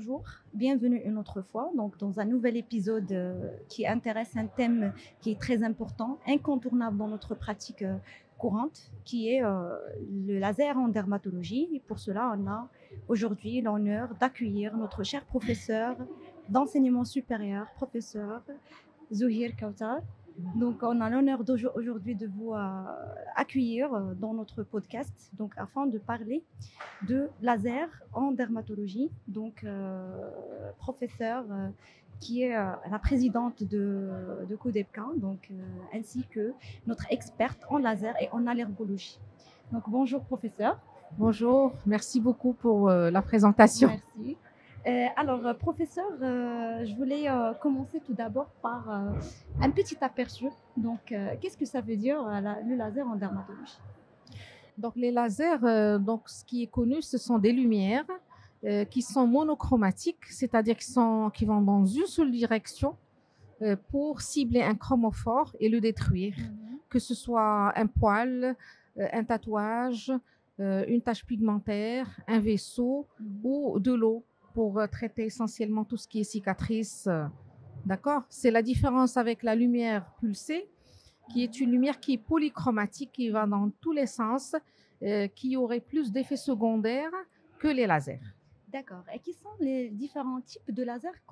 bonjour, bienvenue une autre fois donc dans un nouvel épisode qui intéresse un thème qui est très important, incontournable dans notre pratique courante, qui est le laser en dermatologie. Et pour cela, on a aujourd'hui l'honneur d'accueillir notre cher professeur d'enseignement supérieur, professeur Zouhir Kautar. Donc, on a l'honneur aujourd'hui de vous accueillir dans notre podcast, donc afin de parler de laser en dermatologie. Donc, professeur qui est la présidente de CODEPCA, donc, ainsi que notre experte en laser et en allergologie. Donc, bonjour professeur. Bonjour, merci beaucoup pour la présentation. Merci. Alors, professeur, je voulais commencer tout d'abord par un petit aperçu. Donc, qu'est-ce que ça veut dire le laser en dermatologie? Donc les lasers, ce qui est connu, ce sont des lumières qui sont monochromatiques, c'est-à-dire qui vont dans une seule direction pour cibler un chromophore et le détruire, que ce soit un poil, un tatouage, une tache pigmentaire, un vaisseau ou de l'eau pour traiter essentiellement tout ce qui est cicatrice. D'accord? C'est la différence avec la lumière pulsée, qui est une lumière qui est polychromatique, qui va dans tous les sens, qui aurait plus d'effets secondaires que les lasers. D'accord. Et quels sont les différents types de lasers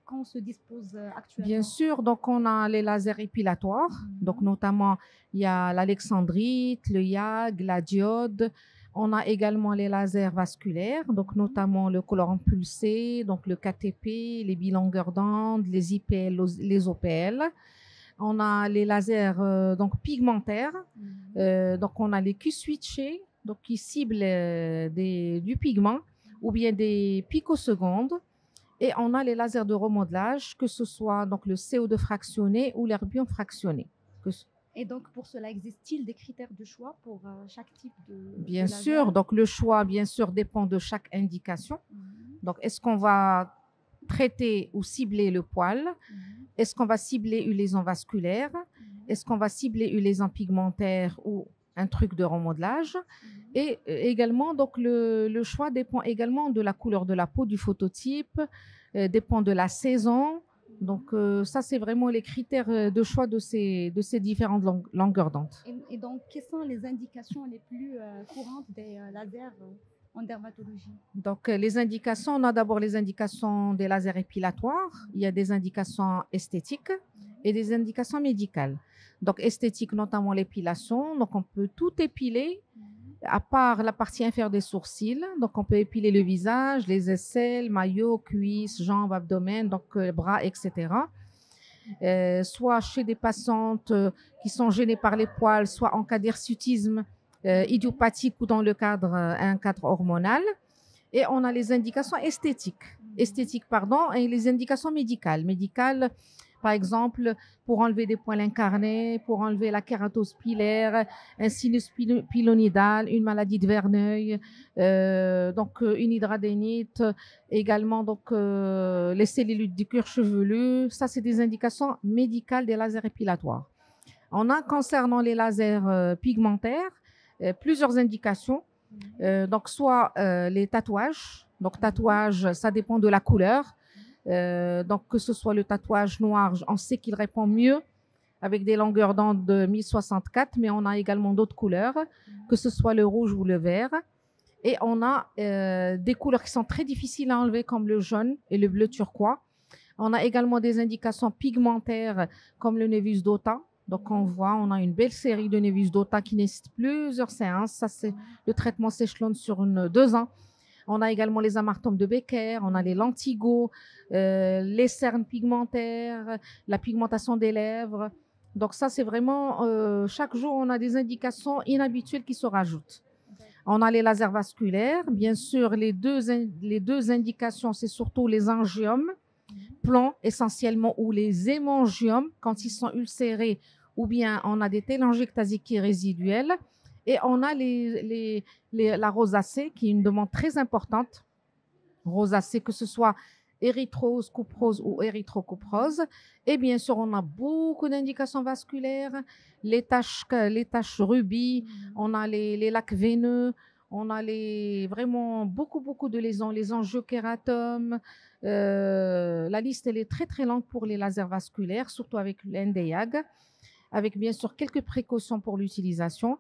qu'on se dispose actuellement? Bien sûr, donc on a les lasers épilatoires, donc notamment il y a l'alexandrite, le YAG, la diode. On a également les lasers vasculaires, donc notamment le colorant pulsé, donc le KTP, les bilongueurs d'onde, les IPL, les OPL. On a les lasers donc pigmentaires, donc on a les Q-switchés, donc qui ciblent du pigment ou bien des picosecondes. Et on a les lasers de remodelage, que ce soit donc le CO2 fractionné ou l'herbium fractionné. Et donc, pour cela, existe-t-il des critères de choix pour chaque type de Bien laser? sûr, donc le choix, bien sûr, dépend de chaque indication. Donc, est-ce qu'on va traiter ou cibler le poil? Est-ce qu'on va cibler une lésion vasculaire? Est-ce qu'on va cibler une lésion pigmentaire ou un truc de remodelage? Et également, donc le choix dépend également de la couleur de la peau, du phototype, dépend de la saison. Donc ça, c'est vraiment les critères de choix de ces différentes longueurs d'onde. Et donc, quelles sont les indications les plus courantes des lasers en dermatologie? Donc les indications, on a d'abord les indications des lasers épilatoires. Il y a des indications esthétiques et des indications médicales. Donc esthétique, notamment l'épilation. Donc on peut tout épiler, à part la partie inférieure des sourcils. Donc, on peut épiler le visage, les aisselles, maillots, cuisses, jambes, abdomen, donc bras, etc. Soit chez des patientes qui sont gênées par les poils, soit en cas d'hirsutisme idiopathique ou dans le cadre, un cadre hormonal. Et on a les indications esthétiques, pardon, et les indications médicales. Par exemple, pour enlever des poils incarnés, pour enlever la kératose pilaire, un sinus pilonidal, une maladie de Verneuil, une hydradénite, également les cellulite du cuir chevelu. Ça, c'est des indications médicales des lasers épilatoires. On a, concernant les lasers pigmentaires, plusieurs indications. Donc, soit les tatouages. Donc, tatouage, ça dépend de la couleur. Donc, que ce soit le tatouage noir, on sait qu'il répond mieux avec des longueurs d'onde de 1064, mais on a également d'autres couleurs, que ce soit le rouge ou le vert. Et on a des couleurs qui sont très difficiles à enlever, comme le jaune et le bleu turquois. On a également des indications pigmentaires, comme le Nevus d'Ota. Donc, on a une belle série de Nevus d'Ota qui nécessite plusieurs séances. Ça, le traitement s'échelonne sur 2 ans. On a également les amartomes de Becker, on a les lentigos, les cernes pigmentaires, la pigmentation des lèvres. Donc ça, c'est vraiment, chaque jour, on a des indications inhabituelles qui se rajoutent. On a les lasers vasculaires. Bien sûr, les deux indications, c'est surtout les angiomes, plans essentiellement, ou les hémangiomes, quand ils sont ulcérés, ou bien on a des télangiectasies qui résiduelles. Et on a la rosacée, qui est une demande très importante. Rosacée, que ce soit érythrose, cuprose ou érythrocuprose. Et bien sûr, on a beaucoup d'indications vasculaires, les taches rubis, on a les lacs veineux, On a vraiment beaucoup de lésions, les angiokératome. La liste, elle est très, très longue pour les lasers vasculaires, surtout avec l'NDIAG, avec bien sûr quelques précautions pour l'utilisation.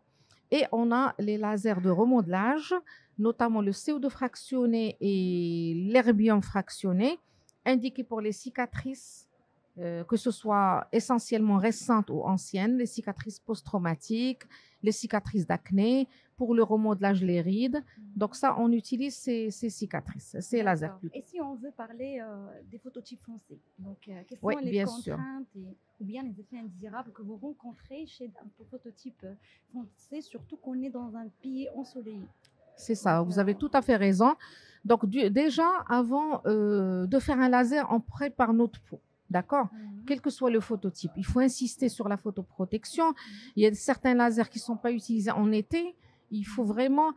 Et on a les lasers de remodelage, notamment le CO2 fractionné et l'herbium fractionné, indiqués pour les cicatrices, que ce soit essentiellement récentes ou anciennes, les cicatrices post-traumatiques, les cicatrices d'acné, pour le remodelage, les rides. Donc ça, on utilise ces cicatrices, ces lasers plutôt. Et si on veut parler des phototypes foncés, donc quelles sont Oui, les bien sûr. contraintes ou bien les effets indésirables que vous rencontrez chez un phototype foncé, surtout qu'on est dans un pays ensoleillé? C'est ça, vous avez tout à fait raison. Donc déjà, avant de faire un laser, on prépare notre peau. D'accord? Quel que soit le phototype. Il faut insister sur la photoprotection. Il y a certains lasers qui ne sont pas utilisés en été. Il faut vraiment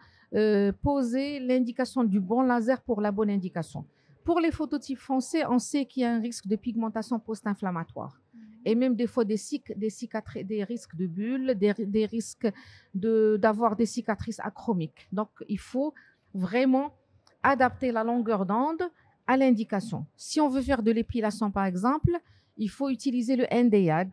poser l'indication du bon laser pour la bonne indication. Pour les phototypes foncés, on sait qu'il y a un risque de pigmentation post-inflammatoire. Et même des fois des risques de bulles, des risques d'avoir des cicatrices achromiques. Donc, il faut vraiment adapter la longueur d'onde à l'indication. Si on veut faire de l'épilation, par exemple, il faut utiliser le NDIAG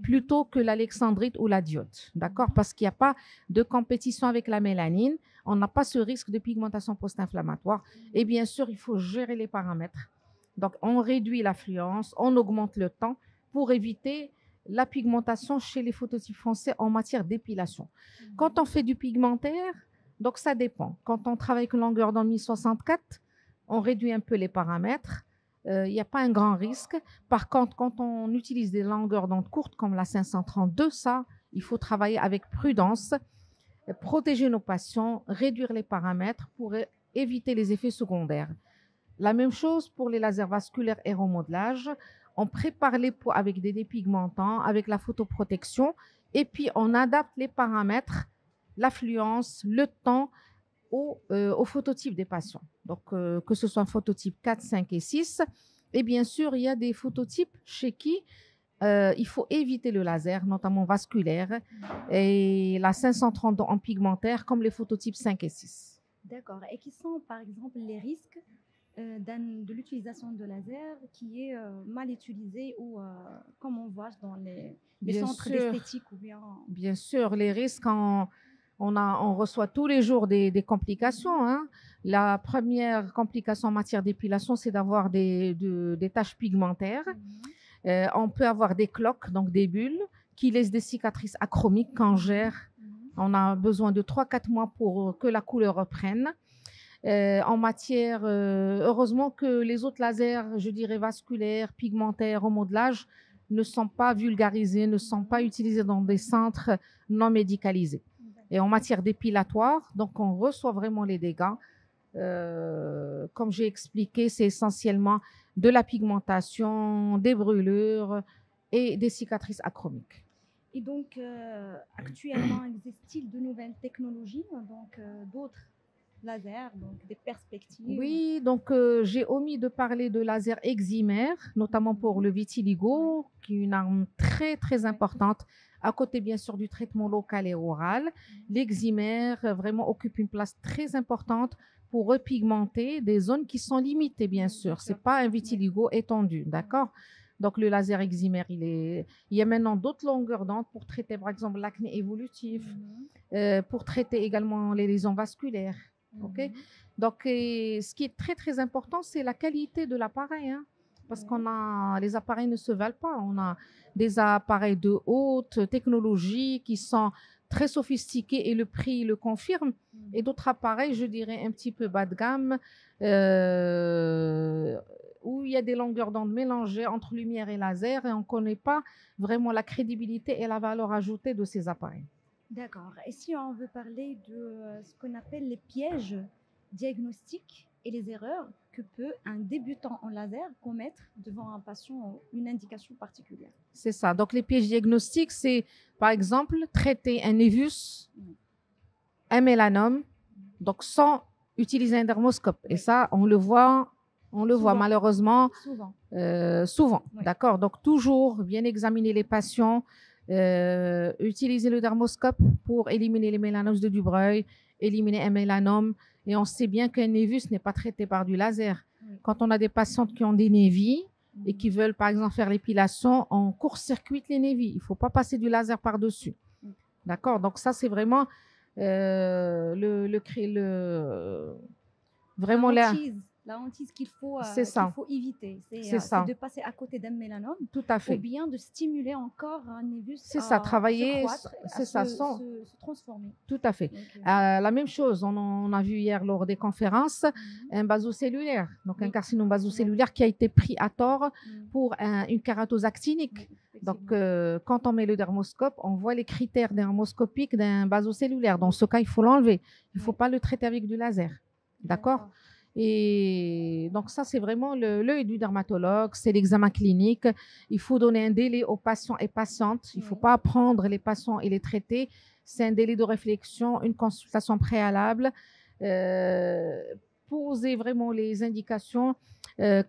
plutôt que l'alexandrite ou la diode, d'accord? Parce qu'il n'y a pas de compétition avec la mélanine, on n'a pas ce risque de pigmentation post-inflammatoire. Et bien sûr, il faut gérer les paramètres. Donc, on réduit l'affluence, on augmente le temps pour éviter la pigmentation chez les phototypes foncés en matière d'épilation. Quand on fait du pigmentaire, donc ça dépend. Quand on travaille avec une longueur d'onde 1064, on réduit un peu les paramètres. Il n'y a pas un grand risque. Par contre, quand on utilise des longueurs d'onde courtes comme la 532, ça, il faut travailler avec prudence, protéger nos patients, réduire les paramètres pour éviter les effets secondaires. La même chose pour les lasers vasculaires et remodelage. On prépare les peaux avec des dépigmentants, avec la photoprotection, et puis on adapte les paramètres, l'affluence, le temps au phototype des patients. Donc, que ce soit un phototype 4, 5 et 6. Et bien sûr, il y a des phototypes chez qui il faut éviter le laser, notamment vasculaire, et la 532 en pigmentaire, comme les phototypes 5 et 6. D'accord. Et qui sont, par exemple, les risques de l'utilisation de laser qui est mal utilisé ou comme on voit dans les centres d'esthétique ou bien... Bien sûr, les risques, on reçoit tous les jours des complications. Hein. La première complication en matière d'épilation, c'est d'avoir des taches pigmentaires. On peut avoir des cloques, donc des bulles, qui laissent des cicatrices achromiques qu'on gère. On a besoin de 3-4 mois pour que la couleur reprenne. En matière, heureusement que les autres lasers, je dirais vasculaires, pigmentaires, remodelage, ne sont pas vulgarisés, ne sont pas utilisés dans des centres non médicalisés. Et en matière d'épilatoire, donc on reçoit vraiment les dégâts. Comme j'ai expliqué, c'est essentiellement de la pigmentation, des brûlures et des cicatrices achromiques. Et donc, actuellement, existe-t-il de nouvelles technologies, donc d'autres lasers, donc des perspectives? Oui, donc j'ai omis de parler de laser eximère, notamment pour le vitiligo, qui est une arme très, très importante, à côté bien sûr du traitement local et oral. L'eximère vraiment occupe une place très importante pour repigmenter des zones qui sont limitées, bien sûr. Ce n'est pas un vitiligo étendu, d'accord? Donc, le laser eximère, il y a maintenant d'autres longueurs d'onde pour traiter, par exemple, l'acné évolutif, pour traiter également les lésions vasculaires. Okay? Donc, ce qui est très, très important, c'est la qualité de l'appareil. Hein? Parce les appareils ne se valent pas. On a des appareils de haute technologie qui sont très sophistiqués et le prix le confirme. Et d'autres appareils, je dirais, un petit peu bas de gamme, où il y a des longueurs d'onde mélangées entre lumière et laser et on ne connaît pas vraiment la crédibilité et la valeur ajoutée de ces appareils. D'accord. Et si on veut parler de ce qu'on appelle les pièges diagnostiques et les erreurs que peut un débutant en laser commettre devant un patient une indication particulière? C'est ça. Donc, les pièges diagnostiques, c'est par exemple traiter un névus, un mélanome, donc sans utiliser un dermoscope. Et ça, on le voit malheureusement souvent. Oui. D'accord. Donc, toujours bien examiner les patients, utiliser le dermoscope pour éliminer les mélanoses de Dubreuil éliminer un mélanome. Et on sait bien qu'un névus n'est pas traité par du laser. Oui. Quand on a des patientes qui ont des névis et Mhm. qui veulent, par exemple, faire l'épilation, on court-circuite les névis. Il ne faut pas passer du laser par-dessus. Mhm. D'accord? Donc, ça, c'est vraiment vraiment là. La hantise C'est qu'il ça. faut éviter, C'est c'est ça. de passer à côté d'un mélanome Tout à ou fait. bien de stimuler encore un névus C'est ça. à se Travailler, croître, à c'est ça. se transformer. Tout à fait. Donc, La même chose, on a vu hier lors des conférences, un basocellulaire, donc un Oui. carcinome basocellulaire qui a été pris à tort Mhm. pour une kératose actinique. Oui, Donc, effectivement. quand on met le dermoscope, on voit les critères dermoscopiques d'un basocellulaire. Dans ce cas, il faut l'enlever. Il ne faut Oui. pas le traiter avec du laser. D'accord? Et donc, ça, c'est vraiment l'œil du dermatologue, c'est l'examen clinique. Il faut donner un délai aux patients et patientes. Il ne faut Oui. pas prendre les patients et les traiter. C'est un délai de réflexion, une consultation préalable, poser vraiment les indications,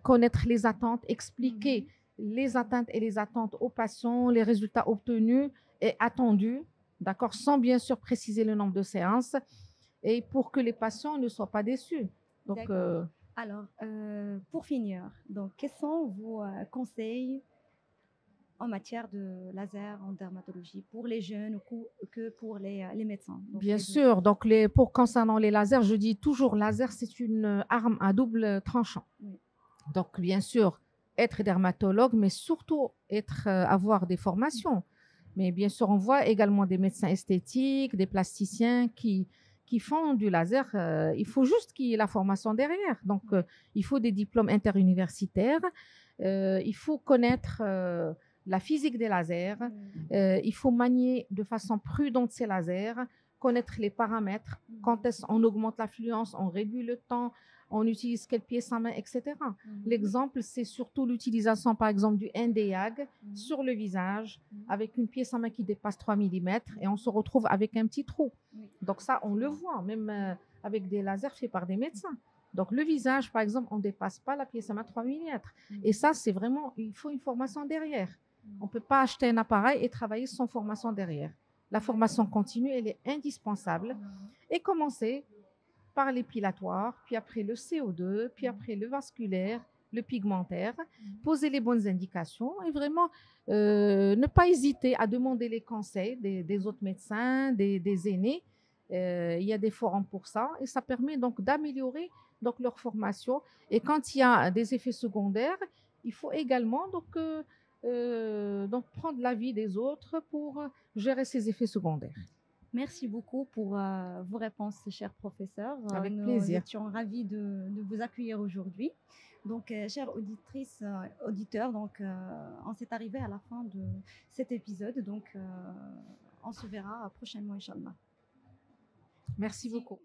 connaître les attentes, expliquer les atteintes et les attentes aux patients, les résultats obtenus et attendus, d'accord, sans bien sûr préciser le nombre de séances et pour que les patients ne soient pas déçus. Donc, D'accord. Alors, pour finir, donc, quels sont vos conseils en matière de laser en dermatologie pour les jeunes ou que pour les médecins? Donc, bien les deux. sûr, donc concernant les lasers, je dis toujours laser, c'est une arme à double tranchant. Oui. Donc, bien sûr, être dermatologue, mais surtout avoir des formations. Mais bien sûr, on voit également des médecins esthétiques, des plasticiens qui font du laser. Il faut juste qu'il y ait la formation derrière. Donc, il faut des diplômes interuniversitaires. Il faut connaître la physique des lasers. Il faut manier de façon prudente ces lasers, connaître les paramètres. Quand on augmente l'affluence, on réduit le temps, on utilise quelle pièce à main, etc. L'exemple, c'est surtout l'utilisation, par exemple, du NDAG sur le visage avec une pièce à main qui dépasse 3 mm et on se retrouve avec un petit trou. Donc ça, on le voit, même avec des lasers faits par des médecins. Donc le visage, par exemple, on ne dépasse pas la pièce à main 3 mm. Et ça, c'est vraiment, il faut une formation derrière. On ne peut pas acheter un appareil et travailler sans formation derrière. La formation continue, elle est indispensable. Et commencer par l'épilatoire, puis après le CO2, puis après le vasculaire, le pigmentaire, poser les bonnes indications et vraiment ne pas hésiter à demander les conseils des autres médecins, des aînés. Il y a des forums pour ça et ça permet donc d'améliorer donc leur formation. Et quand il y a des effets secondaires, il faut également donc prendre l'avis des autres pour gérer ces effets secondaires. Merci beaucoup pour vos réponses, cher professeur. Avec Nous plaisir. étions ravis de vous accueillir aujourd'hui. Donc, chères auditrices, auditeurs, donc, on s'est arrivé à la fin de cet épisode. Donc, on se verra prochainement, Inch'Allah. Merci beaucoup.